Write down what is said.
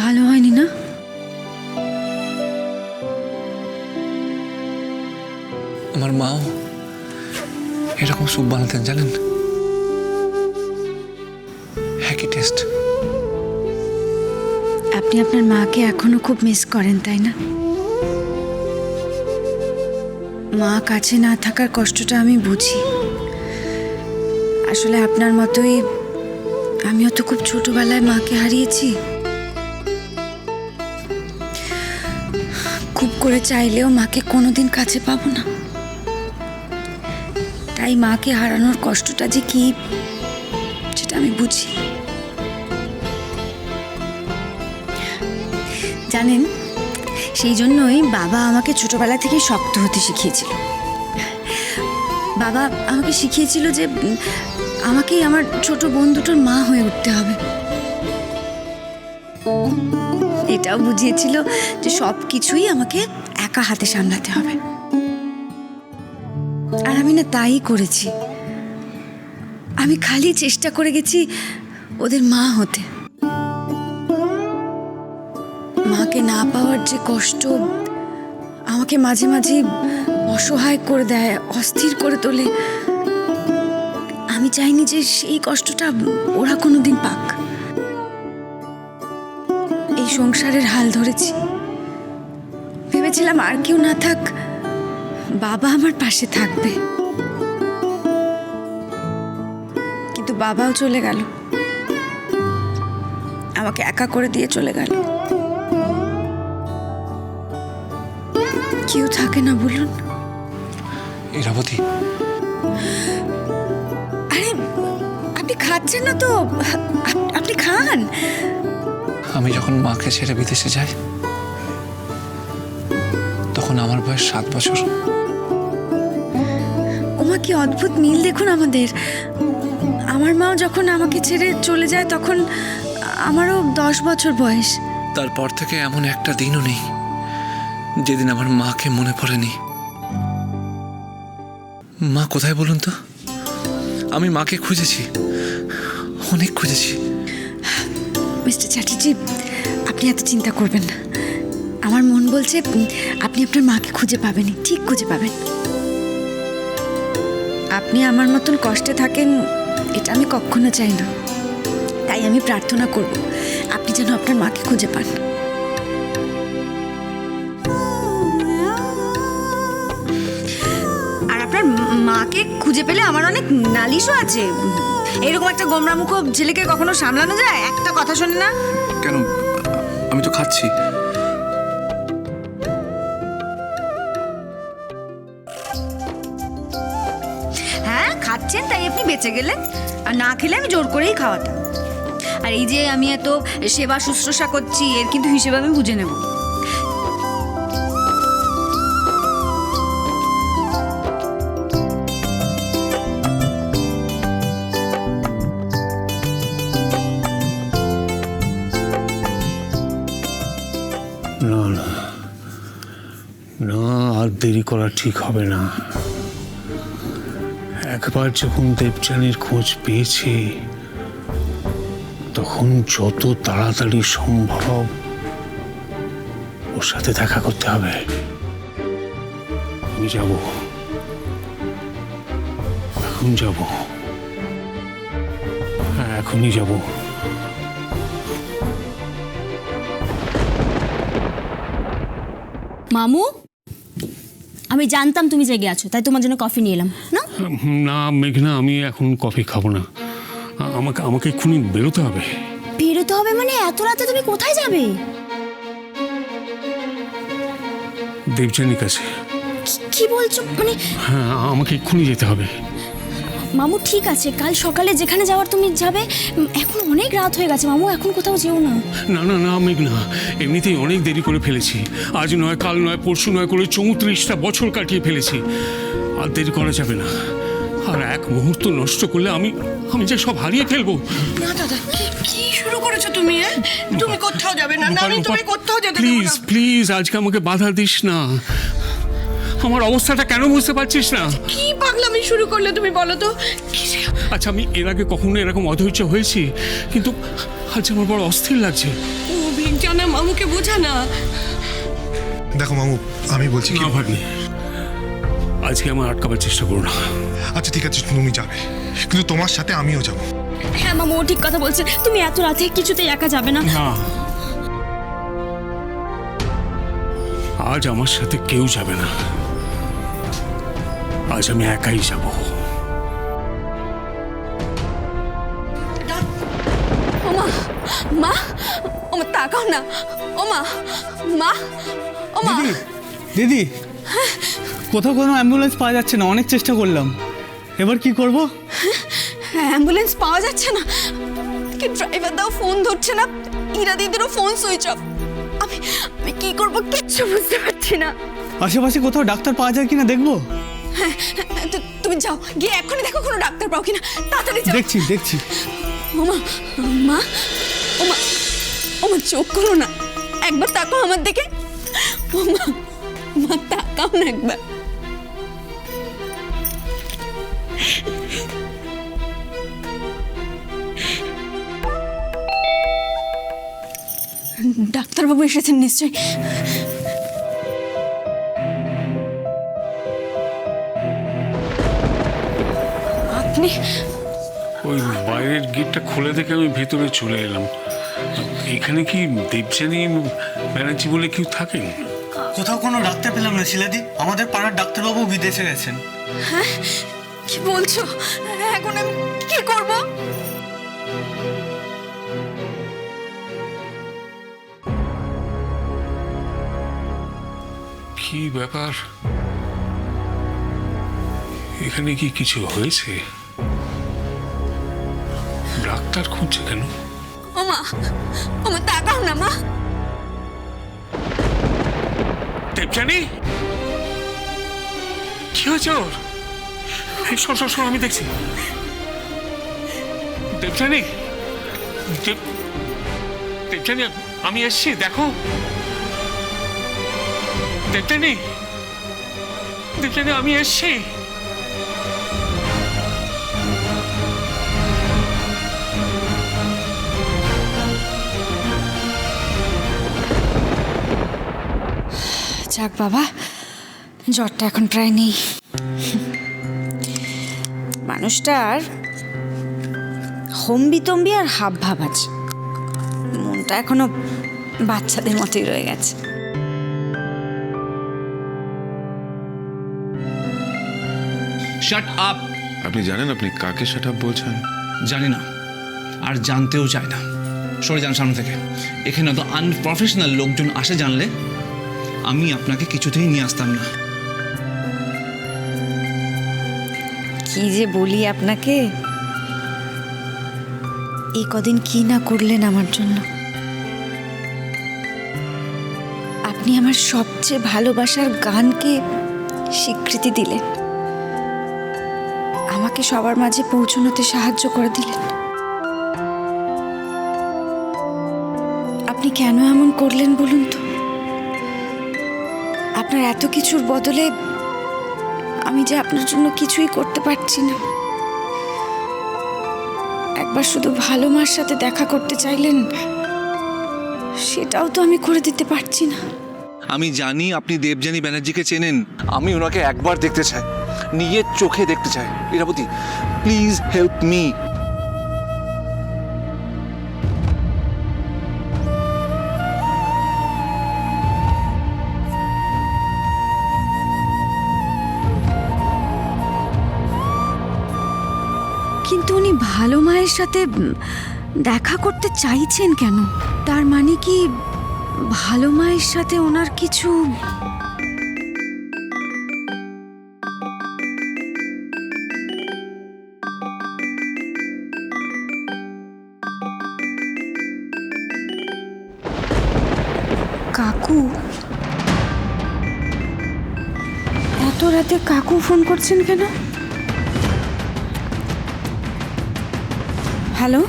ভালো হয়নি না? আমার মাও এরকম স্যুপ বানাতেন জানেন, একই টেস্ট। আপনি আপনার মাকে এখনো খুব মিস করেন তাই না? মা কাছে না থাকার কষ্টটা আমি বুঝি। আসলে আপনার মতোই আমিও তো খুব ছোটবেলায় মাকে হারিয়েছি। খুব করে চাইলেও মাকে কোনোদিন কাছে পাবো না। তাই মাকে হারানোর কষ্টটা যে কি সেটা আমি বুঝি। জানেন, সেই জন্যই বাবা আমাকে ছোটবেলা থেকে শক্ত হতে শিখিয়েছিল। বাবা আমাকে শিখিয়েছিল যে আমাকেই আমার ছোট বোন দুটোর মা হয়ে উঠতে হবে। এটাও বুঝিয়েছিল যে সব কিছুই আমাকে একা হাতে সামলাতে হবে। আর আমি না তাই করেছি। আমি খালি চেষ্টা করে গেছি ওদের মা হতে। মাকে না পাওয়ার যে কষ্ট আমাকে মাঝে মাঝে অসহায় করে দেয়, অস্থির করে তোলে। আমি চাইনি যে সেই কষ্টটা ওরা কোনোদিন পাক। এই সংসারের হাল ধরেছি, ভেবেছিলাম আর কেউ না থাক, বাবা আমার পাশে থাকবে। কিন্তু বাবাও চলে গেল, আমাকে একা করে দিয়ে চলে গেল। কেউ থাকে না বলুন? ইরাবতী, আরে আপনি খাচ্ছেন না তো? আপনি খান। আমি যখন মাকে ছেড়ে বিদেশে যাই তখন আমার বয়স 7 বছর। ওমা, কি অদ্ভুত মিল দেখুন আমাদের। আমার মাও যখন আমাকে ছেড়ে চলে যায় তখন আমারও 10 বছর বয়স। তারপর থেকে এমন একটা দিনও নেই যেদিন আমার মাকে মনে পড়েনি। মা কোথায় বলুন তো? আমি মাকে খুঁজেছি, অনেক খুঁজেছি। মিস্টার চ্যাটার্জি, আপনি এত চিন্তা করবেন না। আমার মন বলছে আপনি আপনার মাকে খুঁজে পাবেনই, ঠিক খুঁজে পাবেন। আপনি আমার মতন কষ্টে থাকেন এটা আমি কখনো চাই না। তাই আমি প্রার্থনা করব আপনি যেন আপনার মাকে খুঁজে পান। আর আপনার মাকে খুঁজে পেলে আমার অনেক নালিশও আছে। এরকম একটা গোমরামুখ ছেলেকে কখনো সামলানো যায়? একটা কথা শোনে না কেন? আমি তো খাচ্ছি। হ্যাঁ, খাচ্ছেন তাই আপনি বেঁচে গেলেন, আর না খেলে আমি জোর করেই খাওয়াতাম। আর এই যে আমি এত সেবা শুশ্রূষা করছি এর কিন্তু হিসেবে আমি বুঝে নেব। না না না, আর দেরি করা ঠিক হবে না। একবার যখন দেবযানীর খোঁজ পেয়েছি তখন যত তাড়াতাড়ি সম্ভব ওর সাথে দেখা করতে হবে। আমি যাব, এখন যাব, হ্যাঁ এখনই যাব। মামু, আমি জানতাম তুমি জেগে আছো, তাই তোমার জন্য কফি নিয়ে এলাম। না না মেঘনা, আমি এখন কফি খাবো না। আমাকে এক্ষুনি বেরোতে হবে। বেরোতে হবে মানে? এত রাতে তুমি কোথায় যাবে? দেবযানীর কাছে। কি বলছো মানে? হ্যাঁ, আমাকে এক্ষুনি যেতে হবে। মামু ঠিক আছে, কাল সকালে যেখানে যাওয়ার তুমি যাবে। এখন অনেক রাত হয়ে গেছে মামু, এখন কোথাও যেও না। না না না মেঘনা, এমনিতেই অনেক দেরি করে ফেলেছি। আজ নয়, কাল নয়, পরশু নয় করে 34টা বছর কাটিয়ে ফেলেছি। আর দেরি করা যাবে না। আর এক মুহূর্ত নষ্ট করলে আমি যে সব হারিয়ে ফেলবো। না দাদা, কি শুরু করেছো তুমি? তুমি কোথাও যাবে না। আমি তুমি কোথাও যেতে দেব প্লিজ না। প্লিজ, আজকে আমাকে বাধা দিস না। আমার অবস্থাটা কেন বুঝতে পারছিস না? কি পাগলামি শুরু করলে তুমি, বলো তো? আচ্ছা, আমি এর আগে কখনো এরকম অধৈর্য হয়েছি, কিন্তু আজ আমার বড় অস্থির লাগছে। ভিক জানা মামুকে বোঝা না। দেখো মামু, আমি বলছি কি, না ভাগ্নি, আজকে আমার আটকাবার চেষ্টা করো না। আচ্ছা ঠিক আছে তুমি যাবে, কিন্তু তোমার সাথে আমিও যাব। হ্যাঁ মামু, ও ঠিক কথা বলছে, তুমি এত রাতে কিছুতেই একা যাবে না। না, আজ আমার সাথে কেউ যাবে না, আজ আমি একাই যাব। ওমা, মা, ওমা তাকাও না, ওমা, মা, ওমা। দিদি, কোথাও কোনো অ্যাম্বুলেন্স পাওয়া যাচ্ছে না, অনেক চেষ্টা করলাম, এবার কি করব? অ্যাম্বুলেন্স পাওয়া যাচ্ছে না, কি ড্রাইভার দাও ফোন ধরছে না, ইরা দিদিরও ফোন সুইচ অফ। আমি আমি কি করব কিচ্ছু বুঝতে পারছি না। আশেপাশে কোথাও ডাক্তার পাওয়া যায় কিনা দেখবো। তুমি যাও, গিয়ে এখনই দেখো কোনো ডাক্তার পাও কিনা, তাড়াতাড়ি যাও। দেখছি দেখছি। ওমা, মা, ওমা, ওমা চোখ করো না, একবার তাকাও আমার দিকে। ওমা, মা তাকাও না একবার। ডাক্তারবাবু এসেছেন নিশ্চয়ই। আপনি ওই বাইরের গেটটা খুলে দেখে আমি ভেতরে চলে এলাম। এখানে কি দেবযানী ব্যানার্জি বলে কেউ থাকেন? কোথাও কোনো ডাক্তার পেলাম না শিলাদি, আমাদের পাড়ার ডাক্তারবাবু বিদেশে গেছেন। কি বলছো? এখন আমি কি করব? কি ব্যাপার, এখানে কি কিছু হয়েছে? ডাক্তার খুঁজছে কেন? ওমা, ওমা তাকাও না মা। দেবযানী, কি হয়েছে ওর? এই শোন শোন শোন, আমি দেখছি। দেবযানী, দেবযানী আমি এসছি, দেখো। দেবযানী, দেবযানী আমি এসছি। যাক বাবা, জ্বরটা এখন প্রায় নেই। মানুষটার হম্বিতম্বি আর হাব ভাব আছে, মনটা এখনো বাচ্চাদের মতোই রয়ে গেছে। Shut up! আপনি জানেন আপনি কাকে শাট আপ বলছেন? জানি না, আর জানতেও চাই না। সরে যান সামনে থেকে। এখানে তো আনপ্রফেশনাল লোকজন আসে, জানলে আমি আপনাকে কিছুতেই নিয়ে আসতাম না। কি যে বলি আপনাকে, এই কদিন কি না করলেন আমার জন্য। আপনি আমার সবচেয়ে ভালোবাসার গানকে স্বীকৃতি দিলেন, আমাকে সবার মাঝে পৌঁছানোতে সাহায্য করে দিলেন। আপনি কেন এমন করলেন বলুন তো? আপনার এত কিছুর বদলে আমি যে আপনার জন্য কিছুই করতে পারছি না। একবার শুধু ভালো মার সাথে দেখা করতে চাইলেন, সেটাও তো আমি করে দিতে পারছি না। আমি জানি আপনি দেবযানী ব্যানার্জিকে চেনেন, আমি ওনাকে একবার দেখতে চাই, নিজের চোখে দেখতে চাই। Irabati, please help me. কিন্তু উনি ভালো মায়ের সাথে দেখা করতে চাইছেন কেন? তার মানে কি ভালো মায়ের সাথে ওনার কিছু? কাকু, এত রাতে কাকু ফোন করছেন কেন? হ্যালো।